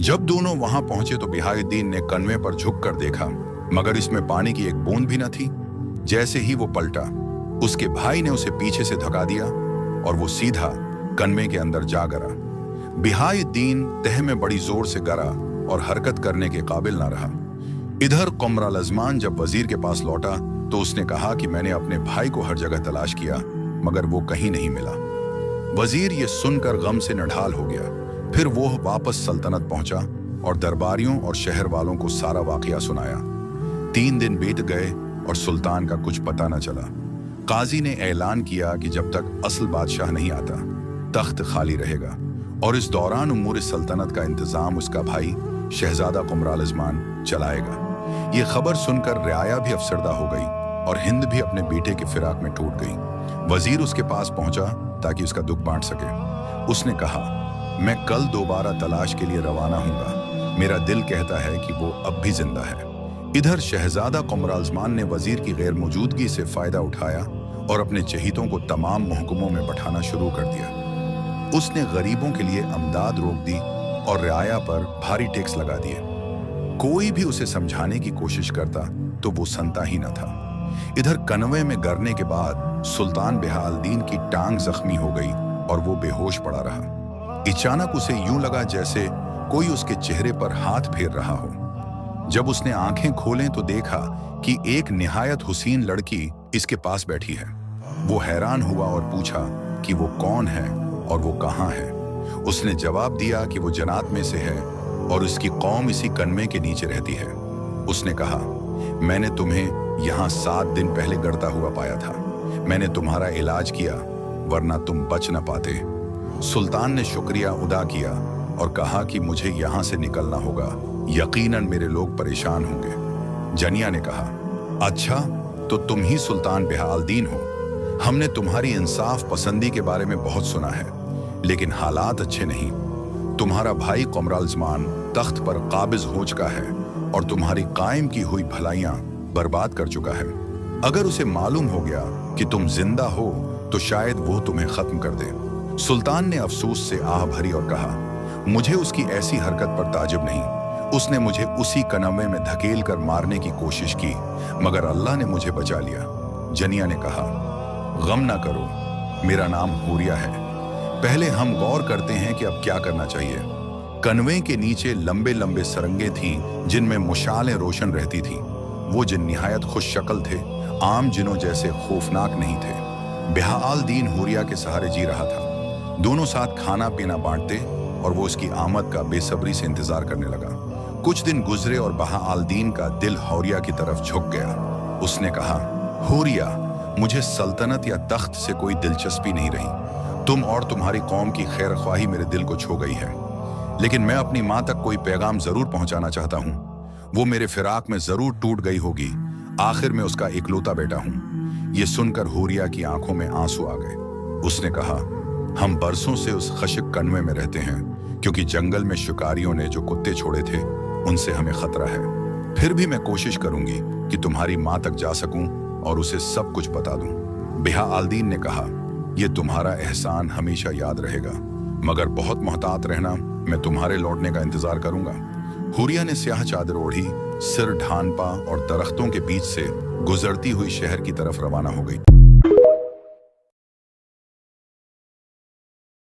जब दोनों वहां पहुंचे तो बिहाउद्दीन ने कनवे पर झुक कर देखा, मगर इसमें पानी की एक बूंद भी न थी। जैसे ही वो पलटा, उसके भाई ने उसे पीछे से धक्का दिया और वो सीधा कनवे के अंदर जा गिरा। बिहाउद्दीन तह में बड़ी जोर से गिरा और हरकत करने के काबिल न रहा। इधर कमराल-ए-ज़मान जब वजीर के पास लौटा तो उसने कहा कि मैंने अपने भाई को हर जगह तलाश किया, मगर वो कहीं नहीं मिला। वजीर ये सुनकर गम से नढाल हो गया। फिर वो वापस सल्तनत पहुंचा और दरबारियों और शहर वालों को सारा वाकया सुनाया। 3 दिन बीत गए और सुल्तान का कुछ पता न चला। काजी ने ऐलान किया कि जब तक असल बादशाह नहीं आता, तख्त खाली रहेगा और इस दौरान उम्र सल्तनत का इंतजाम उसका भाई शहजादा कमराल-ए-ज़मान चलाएगा। ये खबर सुनकर रियाया भी अफसरदा हो गई और हिंद भी अपने बेटे के फिराक में टूट गई। वजीर उसके पास पहुंचा ताकि उसका दुख बांट सके। उसने कहा, मैं कल दोबारा तलाश के लिए रवाना हूँगा। मेरा दिल कहता है कि वो अब भी जिंदा है। इधर शहजादा कमराल-ए-ज़मान ने वजीर की गैर मौजूदगी से फायदा उठाया और अपने चहीतों को तमाम महकुमों में बैठाना शुरू कर दिया। उसने गरीबों के लिए अमदाद रोक दी और रियाया पर भारी टैक्स लगा दिए। कोई भी उसे समझाने की कोशिश करता तो वो सुनता ही न था। इधर कनवे में गिरने के बाद सुल्तान बिहाउद्दीन की टांग जख्मी हो गई और वो बेहोश पड़ा रहा। अचानक उसे यूं लगा जैसे कोई उसके चेहरे पर हाथ फेर रहा हो। जब उसने आंखें खोलें तो देखा कि एक निहायत हुसीन लड़की इसके पास बैठी है। वो हैरान हुआ और पूछा कि वो कौन है और वो कहाँ है। उसने जवाब दिया कि वो जन्नत में से है और उसकी कौम इसी कनवे के नीचे रहती है। उसने कहा, मैंने तुम्हें यहाँ 7 दिन पहले गिरता हुआ पाया था। मैंने तुम्हारा इलाज किया, वरना तुम बच न पाते। सुल्तान ने शुक्रिया अदा किया और कहा कि मुझे यहाँ से निकलना होगा, यकीनन मेरे लोग परेशान होंगे। जनिया ने कहा, अच्छा तो तुम ही सुल्तान बिहाउद्दीन हो। हमने तुम्हारी इंसाफ पसंदी के बारे में बहुत सुना है, लेकिन हालात अच्छे नहीं। तुम्हारा भाई कमराल-ए-ज़मान तख्त पर काबिज हो चुका है और तुम्हारी कायम की हुई भलाइयां बर्बाद कर चुका है। अगर उसे मालूम हो गया कि तुम जिंदा हो तो शायद वो तुम्हें खत्म कर दे। सुल्तान ने अफसोस से आह भरी और कहा, मुझे उसकी ऐसी हरकत पर ताजुब नहीं। उसने मुझे उसी कनवे में धकेल कर मारने की कोशिश की, मगर अल्लाह ने मुझे बचा लिया। जनिया ने कहा, गम ना करो, मेरा नाम हुरिया है। पहले हम गौर करते हैं कि अब क्या करना चाहिए। कनवे के नीचे लंबे लंबे सरंगे थीं जिनमें मुशालें रोशन रहती थीं। वो जिन निहायत खुश शक्ल थे, आम जिनों जैसे खौफनाक नहीं थे। बिहाउद्दीन हुरिया के सहारे जी रहा था। दोनों साथ खाना पीना बांटते और वो उसकी आमद का बेसब्री से इंतजार करने लगा। कुछ दिन गुजरे और बिहाउद्दीन का दिल हुरिया की तरफ झुक गया। उसने कहा, हुरिया, मुझे सल्तनत या तख्त से कोई दिलचस्पी नहीं रही। तुम और तुम्हारी कौम की खैर ख्वाही मेरे दिल को छू गई है, लेकिन मैं अपनी माँ तक कोई पैगाम जरूर पहुंचाना चाहता हूँ। वो मेरे फिराक में जरूर टूट गई होगी। आखिर में उसका इकलौता बेटा हूँ। ये सुनकर हुरिया की आंखों में आंसू आ गए। उसने कहा, हम बरसों से उस खशक कनवे में रहते हैं, क्योंकि जंगल में शिकारियों ने जो कुत्ते छोड़े थे उनसे हमें खतरा है। फिर भी मैं कोशिश करूंगी कि तुम्हारी माँ तक जा सकूं और उसे सब कुछ बता दूं। बिहाउद्दीन ने कहा, यह तुम्हारा एहसान हमेशा याद रहेगा, मगर बहुत मोहतात रहना। मैं तुम्हारे लौटने का इंतजार करूंगा। हुरिया ने स्याह चादर ओढ़ी, सिर ढान पा और दरख्तों के बीच से गुजरती हुई शहर की तरफ रवाना हो गई।